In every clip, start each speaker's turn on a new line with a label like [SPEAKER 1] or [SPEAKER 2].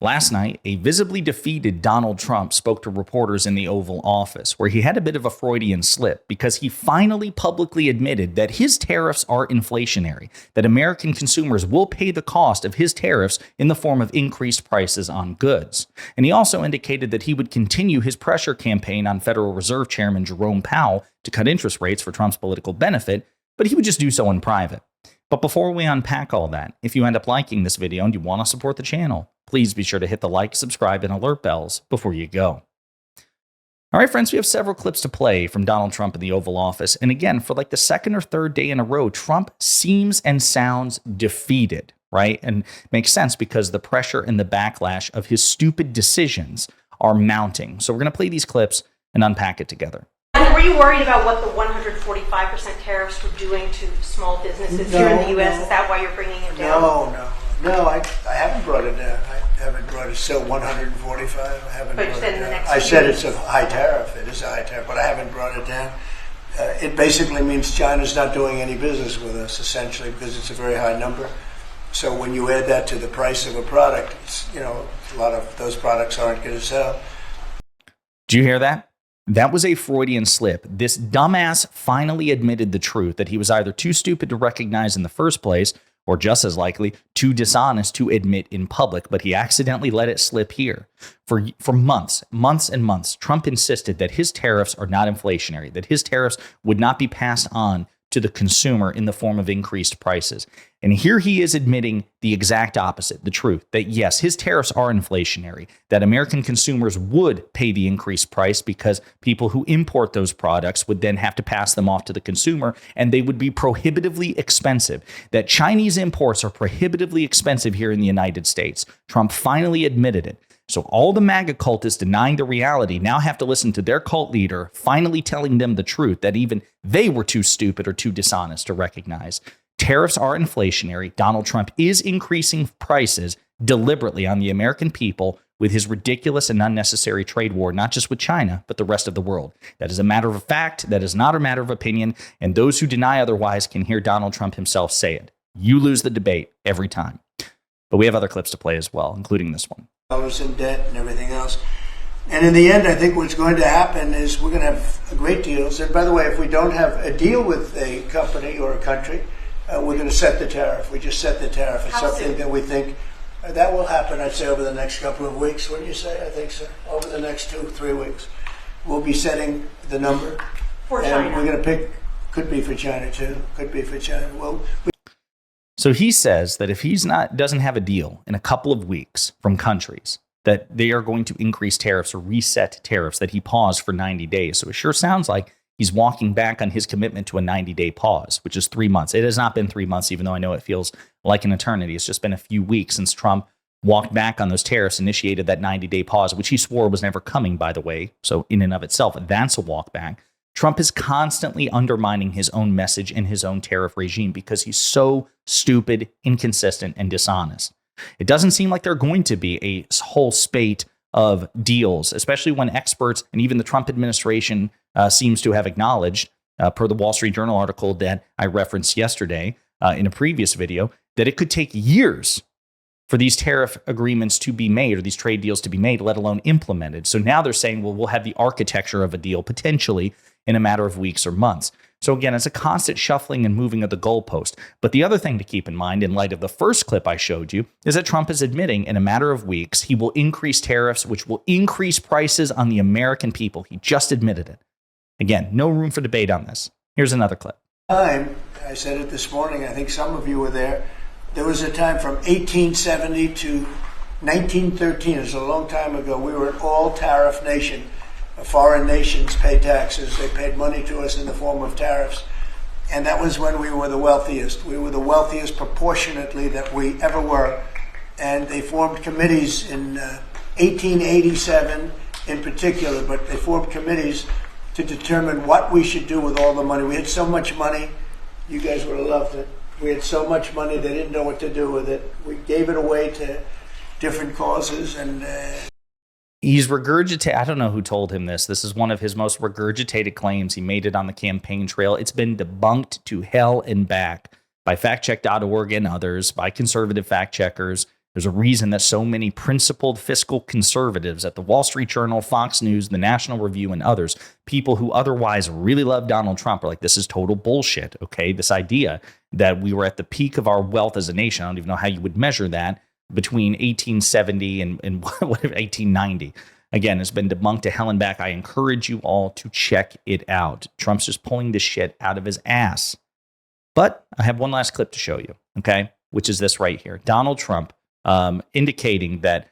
[SPEAKER 1] Last night, a visibly defeated Donald Trump spoke to reporters in the Oval Office, where he had a bit of a Freudian slip because he finally publicly admitted that his tariffs are inflationary, that American consumers will pay the cost of his tariffs in the form of increased prices on goods. And he also indicated that he would continue his pressure campaign on Federal Reserve Chairman Jerome Powell to cut interest rates for Trump's political benefit, but he would just do so in private. But before we unpack all that, if you end up liking this video and you want to support the channel, please be sure to hit the like, subscribe, and alert bells before you go. All right, friends, we have several clips to play from Donald Trump in the Oval Office. And again, for like the second or third day in a row, Trump seems and sounds defeated, right? And makes sense because the pressure and the backlash of his stupid decisions are mounting. So we're going to play these clips and unpack it together.
[SPEAKER 2] Were you worried about what the 145% tariffs were doing to small businesses here in the U.S.? Is that why you're bringing it down?
[SPEAKER 3] No, I haven't brought it down. I haven't brought it. Still 145. I haven't brought it down. I said it's a high tariff. It is a high tariff, but I haven't brought it down. It basically means China's not doing any business with us, essentially, because it's a very high number. So when you add that to the price of a product, it's, a lot of those products aren't going to sell.
[SPEAKER 1] Do you hear that? That was a Freudian slip. This dumbass finally admitted the truth that he was either too stupid to recognize in the first place, or just as likely, too dishonest to admit in public, but he accidentally let it slip here. For months and months, Trump insisted that his tariffs are not inflationary, that his tariffs would not be passed on to the consumer in the form of increased prices. And here he is admitting the exact opposite, the truth, that yes, his tariffs are inflationary, that American consumers would pay the increased price because people who import those products would then have to pass them off to the consumer, and they would be prohibitively expensive, that Chinese imports are prohibitively expensive here in the United States. Trump finally admitted it. So all the MAGA cultists denying the reality now have to listen to their cult leader finally telling them the truth that even they were too stupid or too dishonest to recognize. Tariffs are inflationary. Donald Trump is increasing prices deliberately on the American people with his ridiculous and unnecessary trade war, not just with China, but the rest of the world. That is a matter of fact. That is not a matter of opinion. And those who deny otherwise can hear Donald Trump himself say it. You lose the debate every time. But we have other clips to play as well, including this one.
[SPEAKER 3] Dollars in debt and everything else. And in the end, I think what's going to happen is we're going to have great deals. And by the way, if we don't have a deal with a company or a country, we're going to set the tariff. We just set the tariff. It's something that we think that will happen, I'd say, over the next couple of weeks. What do you say? I think so. Over the next 2-3 weeks, we'll be setting the number.
[SPEAKER 2] For China.
[SPEAKER 3] And we're going to pick, could be for China too, could be for China.
[SPEAKER 1] So he says that if doesn't have a deal in a couple of weeks from countries, that they are going to increase tariffs or reset tariffs that he paused for 90 days. So it sure sounds like he's walking back on his commitment to a 90-day pause, which is 3 months. It has not been 3 months, even though I know it feels like an eternity. It's just been a few weeks since Trump walked back on those tariffs, initiated that 90-day pause, which he swore was never coming, by the way. So in and of itself, that's a walk back. Trump is constantly undermining his own message and his own tariff regime because he's so stupid, inconsistent, and dishonest. It doesn't seem like they're going to be a whole spate of deals, especially when experts and even the Trump administration seems to have acknowledged, per the Wall Street Journal article that I referenced yesterday in a previous video, that it could take years for these tariff agreements to be made or these trade deals to be made, let alone implemented. So now they're saying, well, we'll have the architecture of a deal potentially in a matter of weeks or months. So again, it's a constant shuffling and moving of the goalpost. But the other thing to keep in mind in light of the first clip I showed you is that Trump is admitting in a matter of weeks, he will increase tariffs, which will increase prices on the American people. He just admitted it. Again, no room for debate on this. Here's another clip.
[SPEAKER 3] I said it this morning. I think some of you were there. There was a time from 1870 to 1913. It was a long time ago. We were an all-tariff nation. Foreign nations pay taxes. They paid money to us in the form of tariffs. And that was when we were the wealthiest. We were the wealthiest proportionately that we ever were. And they formed committees in 1887 in particular, but they formed committees to determine what we should do with all the money. We had so much money. You guys would have loved it. We had so much money, they didn't know what to do with it. We gave it away to different causes, and
[SPEAKER 1] he's regurgitated. I don't know who told him this. This is one of his most regurgitated claims. He made it on the campaign trail. It's been debunked to hell and back by factcheck.org and others, by conservative fact checkers. There's a reason that so many principled fiscal conservatives at the Wall Street Journal, Fox News, the National Review, and others, people who otherwise really love Donald Trump, are like, this is total bullshit, okay? This idea that we were at the peak of our wealth as a nation, I don't even know how you would measure that, between 1870 and 1890. Again, it's been debunked to hell and back. I encourage you all to check it out. Trump's just pulling this shit out of his ass. But I have one last clip to show you, okay? Which is this right here. Donald Trump indicating that,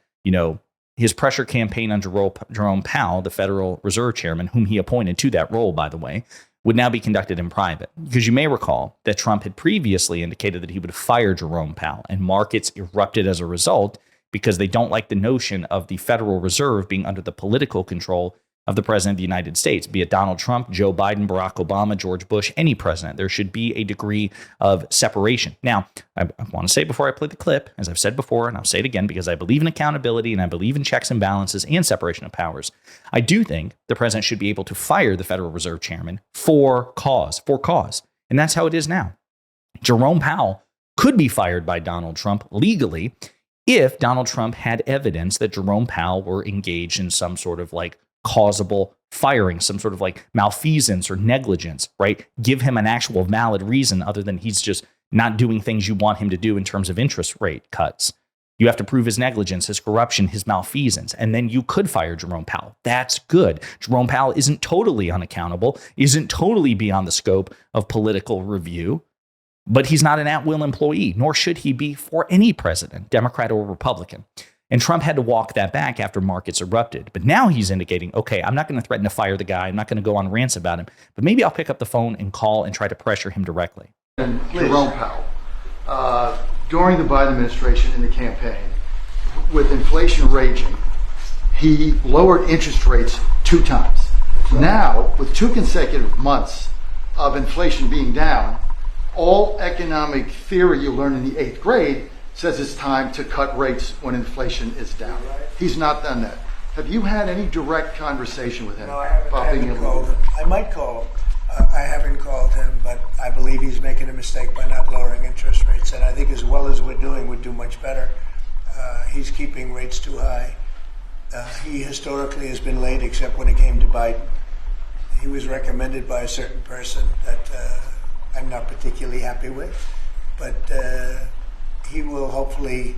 [SPEAKER 1] his pressure campaign on Jerome Powell, the Federal Reserve Chairman, whom he appointed to that role, by the way, would now be conducted in private. Because you may recall that Trump had previously indicated that he would fire Jerome Powell, and markets erupted as a result because they don't like the notion of the Federal Reserve being under the political control of the President of the United States, be it Donald Trump, Joe Biden, Barack Obama, George Bush, any president. There should be a degree of separation. Now, I want to say before I play the clip, as I've said before, and I'll say it again because I believe in accountability and I believe in checks and balances and separation of powers, I do think the president should be able to fire the Federal Reserve Chairman for cause. And that's how it is now. Jerome Powell could be fired by Donald Trump legally if Donald Trump had evidence that Jerome Powell were engaged in some sort of causable firing, some sort of malfeasance or negligence, right? Give him an actual valid reason other than he's just not doing things you want him to do in terms of interest rate cuts. You have to prove his negligence, his corruption, his malfeasance, and then you could fire Jerome Powell. That's good. Jerome Powell isn't totally unaccountable, isn't totally beyond the scope of political review, but he's not an at-will employee, nor should he be for any president, Democrat or Republican. And Trump had to walk that back after markets erupted. But now he's indicating, okay, I'm not going to threaten to fire the guy. I'm not going to go on rants about him. But maybe I'll pick up the phone and call and try to pressure him directly.
[SPEAKER 4] And Jerome Powell, during the Biden administration in the campaign, with inflation raging, he lowered interest rates 2 times. Now, with 2 consecutive months of inflation being down, all economic theory you learn in the 8th grade says it's time to cut rates when inflation is down. He's not done that. Have you had any direct conversation with him?
[SPEAKER 3] No, I haven't called him. I might call him. I haven't called him, but I believe he's making a mistake by not lowering interest rates. And I think as well as we're doing, we'd do much better. He's keeping rates too high. He historically has been late, except when it came to Biden. He was recommended by a certain person that I'm not particularly happy with, but he will hopefully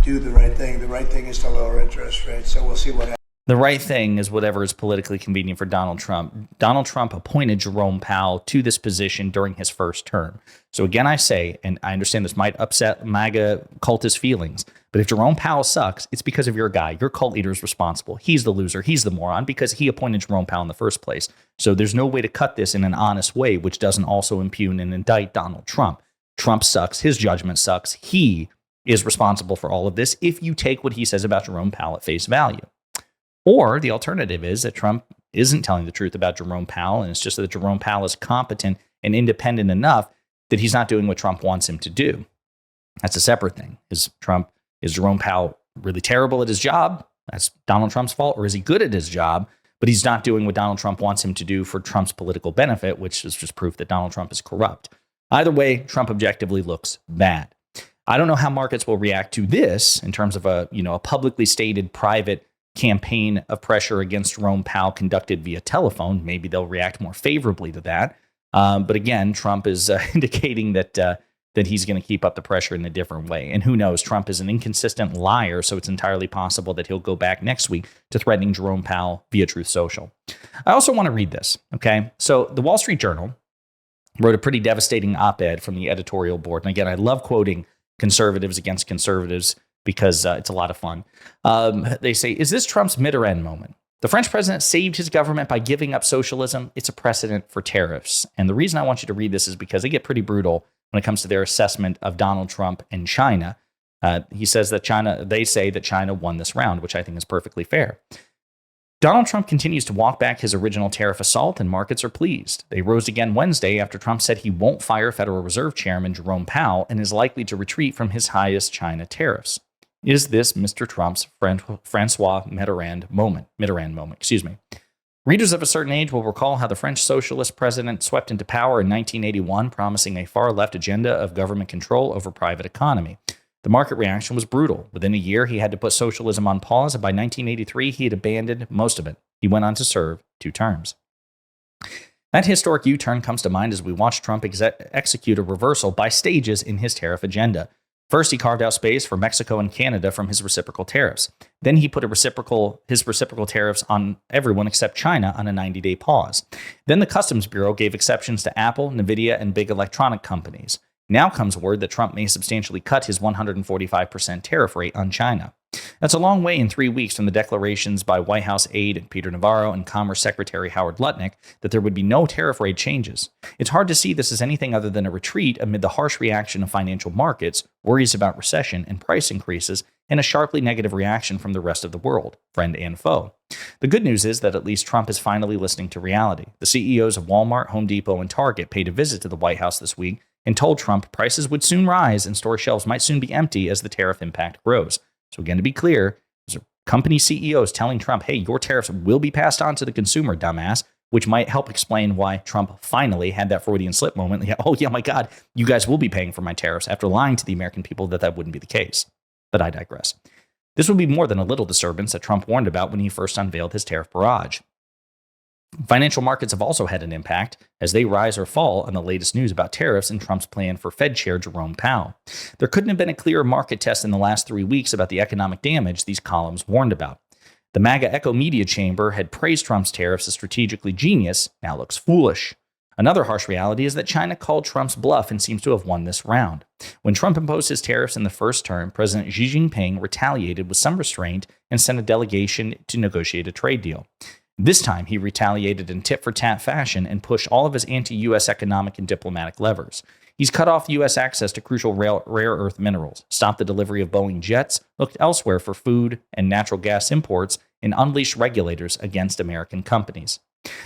[SPEAKER 3] do the right thing. The right thing is to lower interest rates, so we'll see what happens.
[SPEAKER 1] The right thing is whatever is politically convenient for Donald Trump. Donald Trump appointed Jerome Powell to this position during his first term. So again, I say, and I understand this might upset MAGA cultist feelings, but if Jerome Powell sucks, it's because of your guy. Your cult leader is responsible. He's the loser. He's the moron because he appointed Jerome Powell in the first place. So there's no way to cut this in an honest way, which doesn't also impugn and indict Donald Trump. Trump sucks. His judgment sucks. He is responsible for all of this if you take what he says about Jerome Powell at face value. Or the alternative is that Trump isn't telling the truth about Jerome Powell, and it's just that Jerome Powell is competent and independent enough that he's not doing what Trump wants him to do. That's a separate thing. Is Jerome Powell really terrible at his job? That's Donald Trump's fault. Or is he good at his job, but he's not doing what Donald Trump wants him to do for Trump's political benefit, which is just proof that Donald Trump is corrupt. Either way, Trump objectively looks bad. I don't know how markets will react to this in terms of a publicly stated private campaign of pressure against Jerome Powell conducted via telephone. Maybe they'll react more favorably to that. But again, Trump is indicating that he's going to keep up the pressure in a different way. And who knows? Trump is an inconsistent liar, so it's entirely possible that he'll go back next week to threatening Jerome Powell via Truth Social. I also want to read this, okay? So the Wall Street Journal wrote a pretty devastating op-ed from the editorial board. And again, I love quoting conservatives against conservatives because it's a lot of fun. They say, is this Trump's mid or end moment? The French president saved his government by giving up socialism. It's a precedent for tariffs. And the reason I want you to read this is because they get pretty brutal when it comes to their assessment of Donald Trump and China. He says that they say that China won this round, which I think is perfectly fair. Donald Trump continues to walk back his original tariff assault, and markets are pleased. They rose again Wednesday after Trump said he won't fire Federal Reserve Chairman Jerome Powell and is likely to retreat from his highest China tariffs. Is this Mr. Trump's Francois Mitterrand moment? Readers of a certain age will recall how the French socialist president swept into power in 1981, promising a far-left agenda of government control over private economy. The The market reaction was brutal. Within a year, he had to put socialism on pause, and by 1983, he had abandoned most of it. He went on to serve 2 terms. That historic U-turn comes to mind as we watch Trump execute a reversal by stages in his tariff agenda. First, he carved out space for Mexico and Canada from his reciprocal tariffs. Then he put his reciprocal tariffs on everyone except China on a 90-day pause. Then the Customs Bureau gave exceptions to Apple, Nvidia, and big electronic companies. Now comes word that Trump may substantially cut his 145% tariff rate on China. That's a long way in 3 weeks from the declarations by White House aide Peter Navarro and Commerce Secretary Howard Lutnick that there would be no tariff rate changes. It's hard to see this as anything other than a retreat amid the harsh reaction of financial markets, worries about recession and price increases, and a sharply negative reaction from the rest of the world, friend and foe. The good news is that at least Trump is finally listening to reality. The CEOs of Walmart, Home Depot, and Target paid a visit to the White House this week and told Trump prices would soon rise and store shelves might soon be empty as the tariff impact grows. So again, to be clear, those are company CEOs telling Trump, hey, your tariffs will be passed on to the consumer, dumbass, which might help explain why Trump finally had that Freudian slip moment. Oh, yeah, my God, you guys will be paying for my tariffs after lying to the American people that wouldn't be the case. But I digress. This would be more than a little disturbance that Trump warned about when he first unveiled his tariff barrage. Financial markets have also had an impact as they rise or fall on the latest news about tariffs and Trump's plan for Fed Chair Jerome Powell. There couldn't have been a clearer market test in the last 3 weeks about the economic damage these columns warned about. The MAGA echo media chamber had praised Trump's tariffs as strategically genius, now looks foolish. Another harsh reality is that China called Trump's bluff and seems to have won this round. When Trump imposed his tariffs in the first term, President Xi Jinping retaliated with some restraint and sent a delegation to negotiate a trade deal. This time, he retaliated in tit-for-tat fashion and pushed all of his anti-U.S. economic and diplomatic levers. He's cut off U.S. access to crucial rare earth minerals, stopped the delivery of Boeing jets, looked elsewhere for food and natural gas imports, and unleashed regulators against American companies.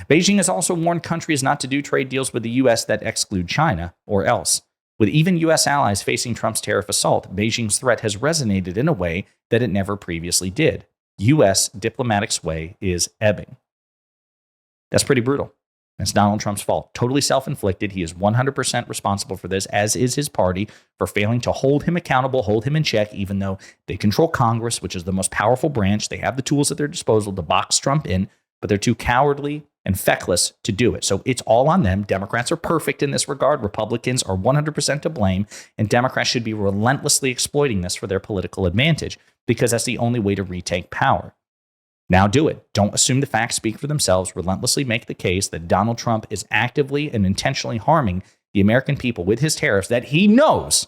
[SPEAKER 1] Beijing has also warned countries not to do trade deals with the U.S. that exclude China or else. With even U.S. allies facing Trump's tariff assault, Beijing's threat has resonated in a way that it never previously did. U.S. diplomatic sway is ebbing. That's pretty brutal. It's Donald Trump's fault. Totally self-inflicted. He is 100% responsible for this, as is his party, for failing to hold him accountable, hold him in check, even though they control Congress, which is the most powerful branch. They have the tools at their disposal to box Trump in, but they're too cowardly and feckless to do it. So it's all on them. Democrats are perfect in this regard. Republicans are 100% to blame, and Democrats should be relentlessly exploiting this for their political advantage because that's the only way to retake power. Now do it. Don't assume the facts speak for themselves. Relentlessly make the case that Donald Trump is actively and intentionally harming the American people with his tariffs that he knows,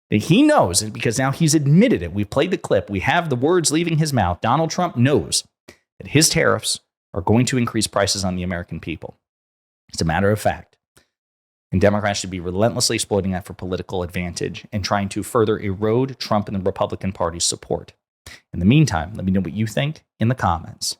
[SPEAKER 1] because now he's admitted it. We've played the clip. We have the words leaving his mouth. Donald Trump knows that his tariffs are going to increase prices on the American people. It's a matter of fact. And Democrats should be relentlessly exploiting that for political advantage and trying to further erode Trump and the Republican Party's support. In the meantime, let me know what you think in the comments.